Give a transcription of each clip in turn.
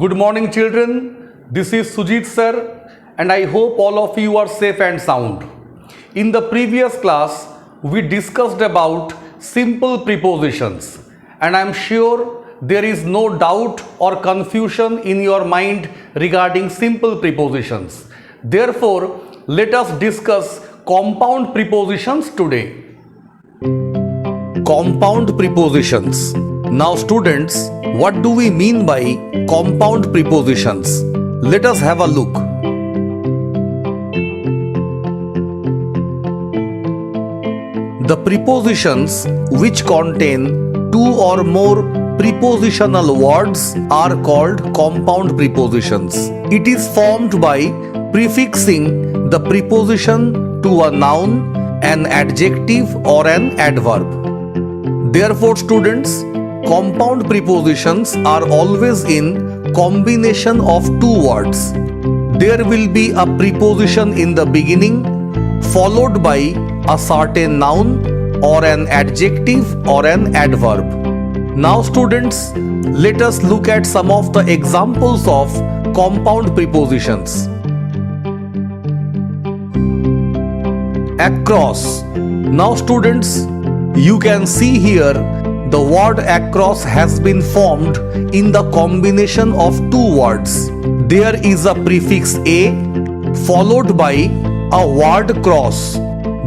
Good morning, children. This is Sujit sir, and I hope all of you are safe and sound. In the previous class, we discussed about simple prepositions, and I am sure there is no doubt or confusion in your mind regarding simple prepositions. Therefore, let us discuss compound prepositions today. Compound prepositions. Now students, what do we mean by compound prepositions? Let us have a look. The prepositions which contain two or more prepositional words are called compound prepositions. It is formed by prefixing the preposition to a noun, an adjective or an adverb. Therefore, students, compound prepositions are always in combination of two words. There will be a preposition in the beginning followed by a certain noun or an adjective or an adverb. Now students, let us look at some of the examples of compound prepositions. Across. Now students, you can see here the word across has been formed in the combination of two words. There is a prefix a followed by a word cross.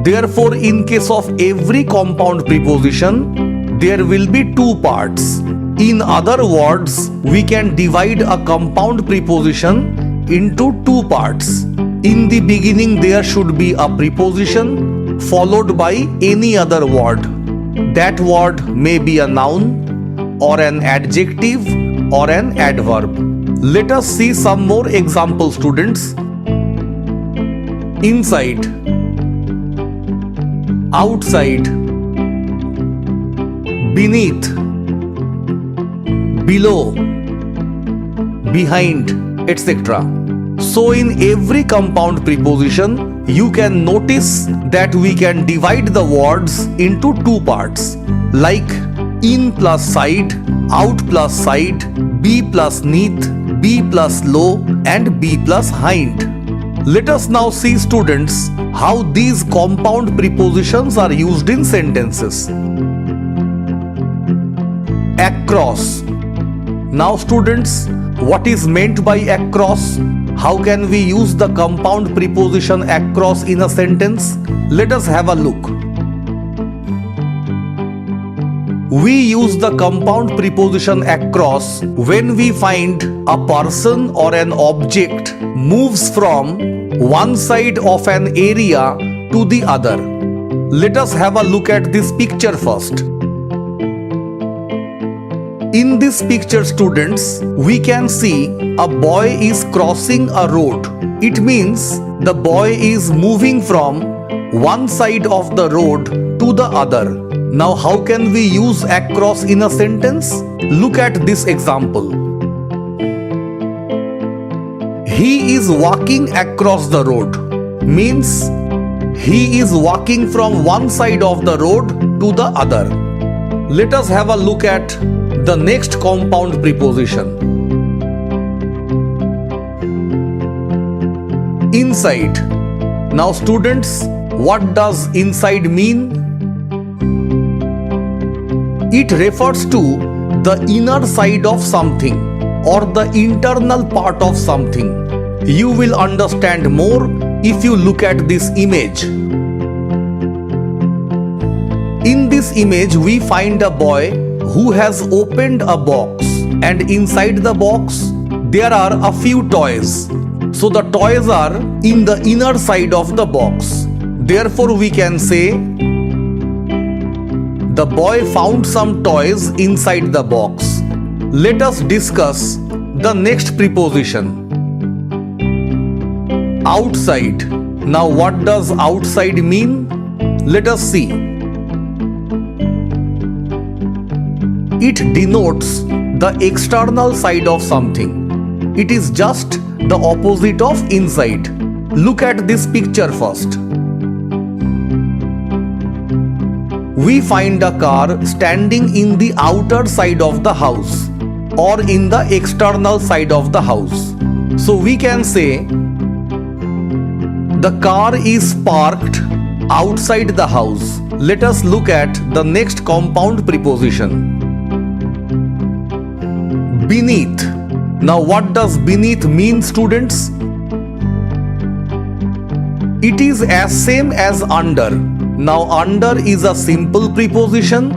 Therefore, in case of every compound preposition, there will be two parts. In other words, we can divide a compound preposition into two parts. In the beginning, there should be a preposition followed by any other word. That word may be a noun or an adjective or an adverb. Let us see some more examples, students. Inside, outside, beneath, below, behind, etc. So in every compound preposition, you can notice that we can divide the words into two parts, like in plus side, out plus side, be plus neath, be plus low, and be plus hind. Let us now see, students, how these compound prepositions are used in sentences. Across. Now students, what is meant by across? How can we use the compound preposition across in a sentence? Let us have a look. We use the compound preposition across when we find a person or an object moves from one side of an area to the other. Let us have a look at this picture first. In this picture, students, we can see a boy is crossing a road. It means the boy is moving from one side of the road to the other. Now, how can we use across in a sentence? Look at this example. He is walking across the road. Means he is walking from one side of the road to the other. Let us have a look at the next compound preposition. Inside. Now students, what does inside mean? It refers to the inner side of something or the internal part of something. You will understand more if you look at this image. In this image, we find a boy who has opened a box, and inside the box there are a few toys. So the toys are in the inner side of the box. Therefore, we can say the boy found some toys inside the box. Let us discuss the next preposition. Outside. Now, what does outside mean? Let us see. It denotes the external side of something. It is just the opposite of inside. Look at this picture first. We find a car standing in the outer side of the house. or in the external side of the house. So we can say the car is parked outside the house. Let us look at the next compound preposition. Beneath. Now what does beneath mean, students? It is as same as under. Now under is a simple preposition,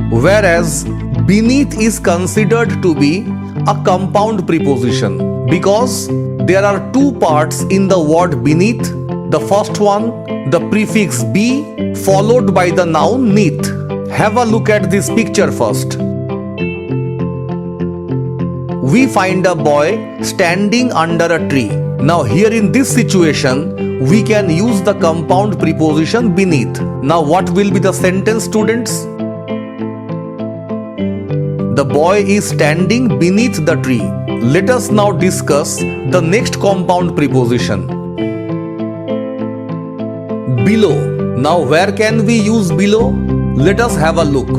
whereas beneath is considered to be a compound preposition because there are two parts in the word beneath. The first one, the prefix be followed by the noun neath. Have a look at this picture first. We find a boy standing under a tree. Now here in this situation, we can use the compound preposition beneath. Now what will be the sentence, students? The boy is standing beneath the tree. Let us now discuss the next compound preposition. Below. Now where can we use below? Let us have a look.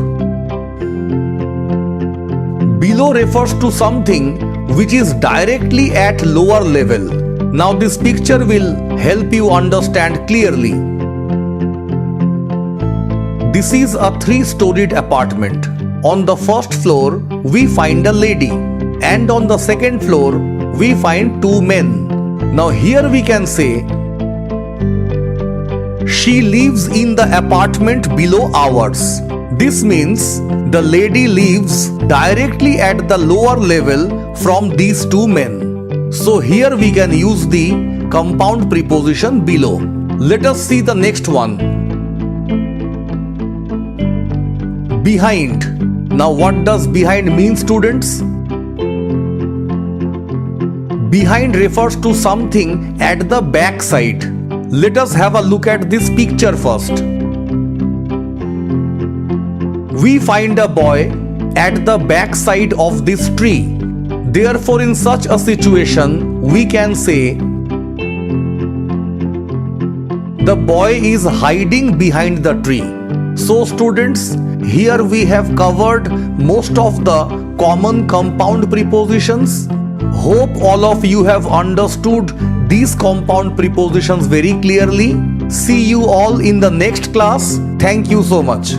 Below refers to something which is directly at lower level. Now this picture will help you understand clearly. This is a 3-storied apartment. On the first floor, we find a lady, and on the second floor, we find 2 men. Now here we can say, she lives in the apartment below ours. This means the lady lives directly at the lower level from these 2 men. So here we can use the compound preposition below. Let us see the next one. Behind. Now what does behind mean, students? Behind refers to something at the back side. Let us have a look at this picture first. We find a boy at the back side of this tree. Therefore, in such a situation, we can say the boy is hiding behind the tree. So students, here we have covered most of the common compound prepositions. Hope all of you have understood these compound prepositions very clearly. See you all in the next class. Thank you so much.